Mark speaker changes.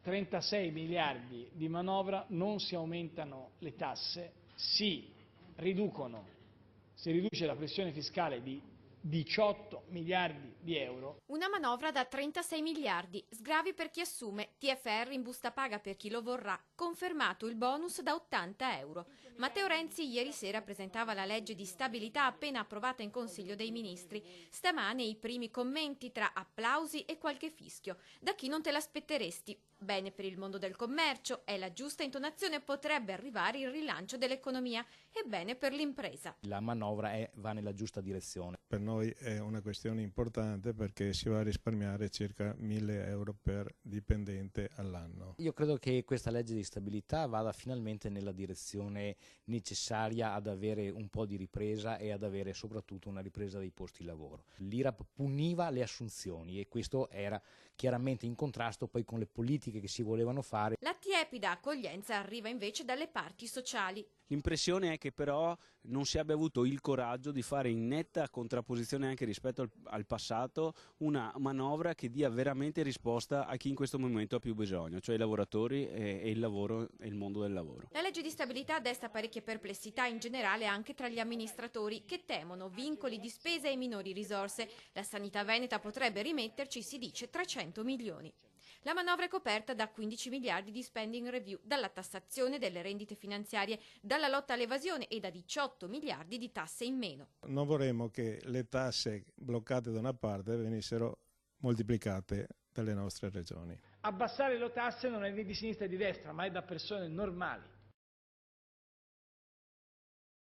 Speaker 1: 36 miliardi di manovra non si aumentano le tasse, si riduce la pressione fiscale di 18 miliardi di euro.
Speaker 2: Una manovra da 36 miliardi, sgravi per chi assume, TFR in busta paga per chi lo vorrà, confermato il bonus da 80 euro. Matteo Renzi ieri sera presentava la legge di stabilità appena approvata in Consiglio dei Ministri. Stamane i primi commenti tra applausi e qualche fischio. Da chi non te l'aspetteresti? Bene per il mondo del commercio, è la giusta intonazione, potrebbe arrivare il rilancio dell'economia e bene per l'impresa.
Speaker 3: La manovra va nella giusta direzione.
Speaker 4: Per noi è una questione importante perché si va a risparmiare circa 1.000 euro per dipendente all'anno.
Speaker 3: Io credo che questa legge di stabilità vada finalmente nella direzione necessaria ad avere un po' di ripresa e ad avere soprattutto una ripresa dei posti di lavoro. L'IRAP puniva le assunzioni e questo era chiaramente in contrasto poi con le politiche che si volevano fare.
Speaker 2: La tiepida accoglienza arriva invece dalle parti sociali.
Speaker 5: L'impressione è che però non si abbia avuto il coraggio di fare in netta contrapposizione anche rispetto al passato una manovra che dia veramente risposta a chi in questo momento ha più bisogno, cioè i lavoratori e il lavoro e il mondo del lavoro.
Speaker 2: La legge di stabilità desta parecchie perplessità in generale anche tra gli amministratori che temono vincoli di spesa e minori risorse. La sanità veneta potrebbe rimetterci, si dice, 300 milioni. La manovra è coperta da 15 miliardi di spending review, dalla tassazione delle rendite finanziarie, dalla lotta all'evasione e da 18 miliardi di tasse in meno.
Speaker 4: Non vorremmo che le tasse bloccate da una parte venissero moltiplicate dalle nostre regioni.
Speaker 1: Abbassare le tasse non è né di sinistra né di destra, ma è da persone normali.